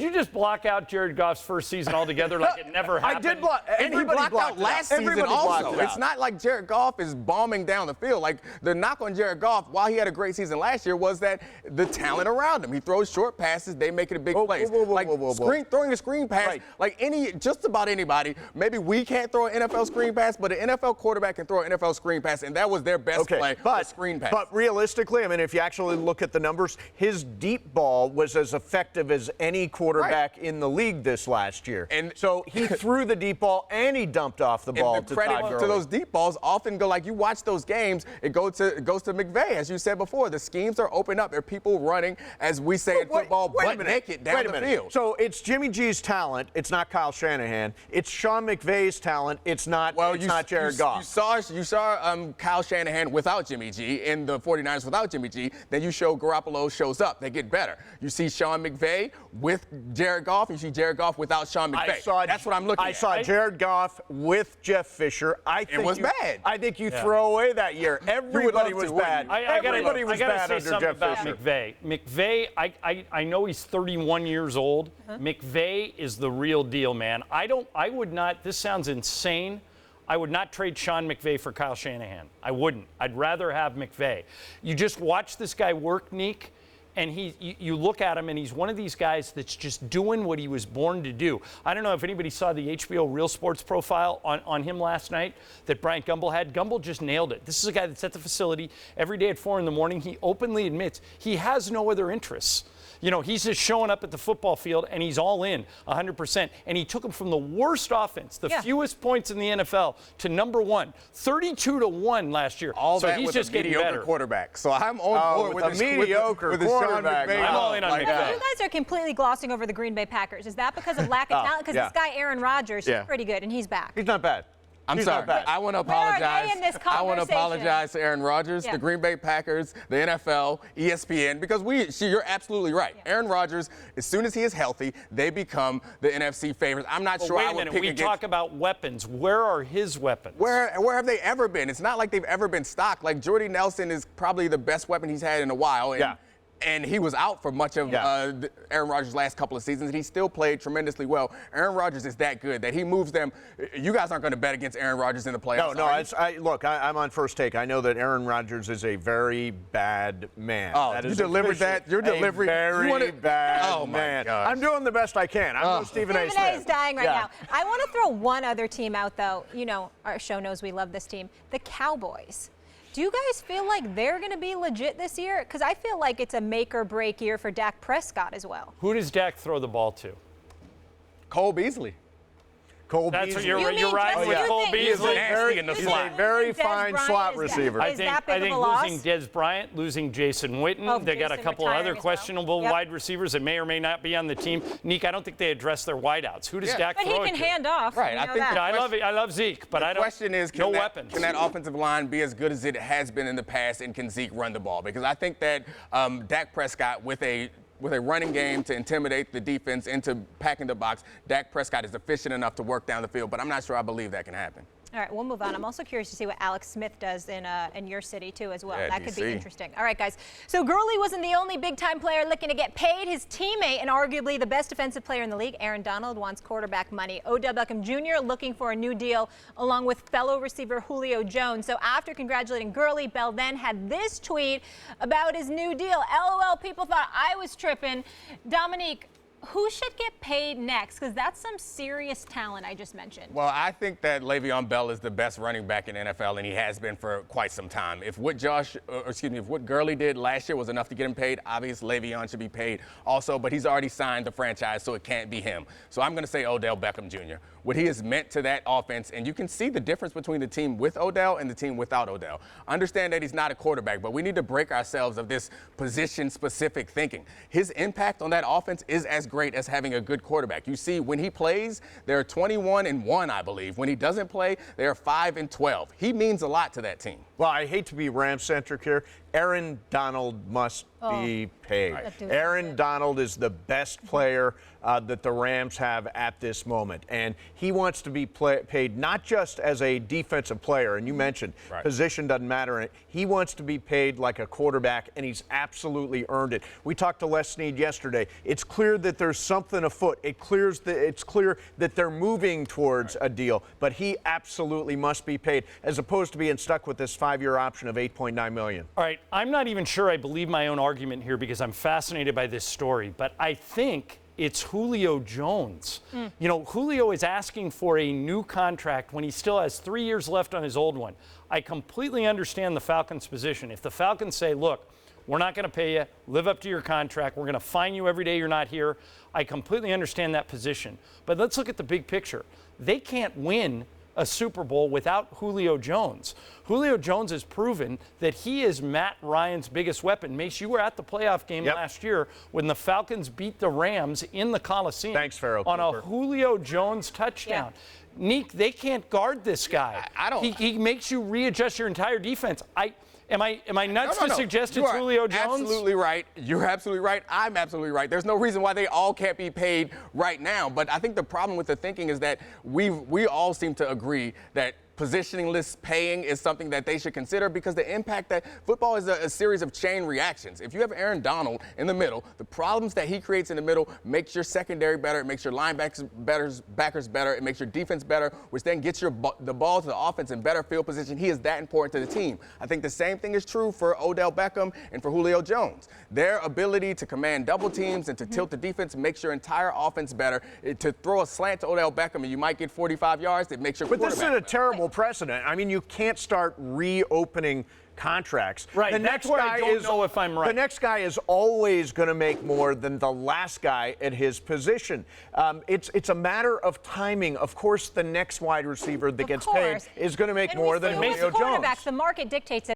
Did you just block out Jared Goff's first season altogether like it never happened? I did block. And he blocked out last season also. It's not like Jared Goff is bombing down the field. Like, the knock on Jared Goff, while he had a great season last year, was that the talent around him. He throws short passes. They make it a big play. Throwing a screen pass, like just about anybody. Maybe we can't throw an NFL screen pass, but an NFL quarterback can throw an NFL screen pass, and that was their best play, the screen pass. But realistically, I mean, if you actually look at the numbers, his deep ball was as effective as any quarterback in the league this last year. And so he threw the deep ball and he dumped off the ball. And the credit to those deep balls often go, like, you watch those games, it goes to McVay, as you said before. The schemes are open up. There are people running, as we say in football, butt naked down the field. So it's Jimmy G's talent. It's not Kyle Shanahan. It's Sean McVay's talent. It's not Jared Goff. You saw Kyle Shanahan without Jimmy G in the 49ers without Jimmy G. Then you show Garoppolo shows up. They get better. You see Sean McVay with Jared Goff. You see Jared Goff without Sean McVay. That's what I'm looking at. I saw Jared Goff with Jeff Fisher. It was bad. I think you throw away that year. Everybody was bad. Everybody was bad under Jeff Fisher. McVay, I know he's 31 years old. McVay is the real deal, man. This sounds insane. I would not trade Sean McVay for Kyle Shanahan. I wouldn't. I'd rather have McVay. You just watch this guy work, Neek, and you look at him, and he's one of these guys that's just doing what he was born to do. I don't know if anybody saw the HBO Real Sports profile on him last night that Bryant Gumbel had. Gumbel just nailed it. This is a guy that's at the facility every day at 4 in the morning. He openly admits he has no other interests. You know, he's just showing up at the football field, and he's all in 100%. And he took him from the worst offense, the fewest points in the NFL, to number one, 32-1 last year. All so that he's with just a getting mediocre better. quarterback. So I'm on board with a mediocre quarterback. I'm all in on McVay. You guys are completely glossing over the Green Bay Packers. Is that because of lack of talent? Because this guy Aaron Rodgers, he's pretty good, and he's back. He's not bad. I'm sorry. I want to apologize. I want to apologize to Aaron Rodgers, the Green Bay Packers, the NFL, ESPN, because you're absolutely right. Aaron Rodgers, as soon as he is healthy, they become the NFC favorites. I'm not sure I would pick against. Wait a minute. We talk about weapons. Where are his weapons? Where have they ever been? It's not like they've ever been stocked. Like, Jordy Nelson is probably the best weapon he's had in a while. And he was out for much of Aaron Rodgers' last couple of seasons, and he still played tremendously well. Aaron Rodgers is that good that he moves them. You guys aren't going to bet against Aaron Rodgers in the playoffs. Look, I'm on First Take. I know that Aaron Rodgers is a very bad man. Oh, you delivered that? Your delivery. Very bad man. My I'm doing the best I can. I'm no Stephen A. Stephen A. is dying right now. I want to throw one other team out, though. You know, our show knows we love this team. The Cowboys. Do you guys feel like they're going to be legit this year? Because I feel like it's a make-or-break year for Dak Prescott as well. Who does Dak throw the ball to? Cole Beasley. Cole Beasley. You're riding with Cole Beasley. He's a very fine slot receiver. I think losing Dez Bryant, losing Jason Witten, they got a couple of other questionable wide receivers that may or may not be on the team. Neek, I don't think they address their wideouts. Who does Dak throw it to? But he can hand off. Right. I love Zeke, but I don't. The question is, no weapons. Can that offensive line be as good as it has been in the past, and can Zeke run the ball? Because I think that Dak Prescott, with a running game to intimidate the defense into packing the box, Dak Prescott is efficient enough to work down the field, but I'm not sure I believe that can happen. All right, we'll move on. I'm also curious to see what Alex Smith does in your city, too, as well. Yeah, that could be interesting. All right, guys. So Gurley wasn't the only big-time player looking to get paid. His teammate and arguably the best defensive player in the league, Aaron Donald, wants quarterback money. Odell Beckham Jr. looking for a new deal, along with fellow receiver Julio Jones. So after congratulating Gurley, Bell then had this tweet about his new deal. LOL, people thought I was tripping. Dominique, who should get paid next? Because that's some serious talent I just mentioned. Well, I think that Le'Veon Bell is the best running back in NFL, and he has been for quite some time. If what Gurley did last year was enough to get him paid, obviously Le'Veon should be paid also, but he's already signed the franchise, so it can't be him. So I'm going to say Odell Beckham Jr. What he has meant to that offense, and you can see the difference between the team with Odell and the team without Odell. Understand that he's not a quarterback, but we need to break ourselves of this position-specific thinking. His impact on that offense is as great as having a good quarterback. You see, when he plays, they're 21-1, I believe. When he doesn't play, they're 5-12. He means a lot to that team. Well, I hate to be Rams-centric here. Aaron Donald must be paid. Aaron Donald is the best player that the Rams have at this moment. And he wants to be paid not just as a defensive player, and you mentioned position doesn't matter. He wants to be paid like a quarterback, and he's absolutely earned it. We talked to Les Snead yesterday. It's clear that there's something afoot. It's clear that they're moving towards a deal, but he absolutely must be paid, as opposed to being stuck with this 5-year option of $8.9 million. All right, I'm not even sure I believe my own argument here because I'm fascinated by this story, but I think it's Julio Jones. You know, Julio is asking for a new contract when he still has 3 years left on his old one. I completely understand the Falcons' position. If the Falcons say, look, we're not going to pay you, live up to your contract, we're going to fine you every day you're not here, I completely understand that position. But let's look at the big picture. They can't win a Super Bowl without Julio Jones. Julio Jones has proven that he is Matt Ryan's biggest weapon. Mace, you were at the playoff game last year when the Falcons beat the Rams in the Coliseum. Thanks, Farrell on Cooper. A Julio Jones touchdown. Neek, they can't guard this guy. I don't. He makes you readjust your entire defense. Am I nuts to suggest it's Julio Jones? Absolutely right. You're absolutely right. I'm absolutely right. There's no reason why they all can't be paid right now. But I think the problem with the thinking is that we all seem to agree that positionless paying is something that they should consider, because the impact that football is a series of chain reactions. If you have Aaron Donald in the middle, the problems that he creates in the middle makes your secondary better, it makes your linebackers better, it makes your defense better, which then gets the ball to the offense in better field position. He is that important to the team. I think the same thing is true for Odell Beckham and for Julio Jones. Their ability to command double teams and to tilt the defense makes your entire offense better. To throw a slant to Odell Beckham and you might get 45 yards, it makes your quarterback But this is a better. terrible precedent. I mean, you can't start reopening contracts. Right. That's where I don't know if I'm right. The next guy is always going to make more than the last guy at his position. It's a matter of timing. Of course, the next wide receiver that gets paid is going to make more than Julio Jones. The market dictates it.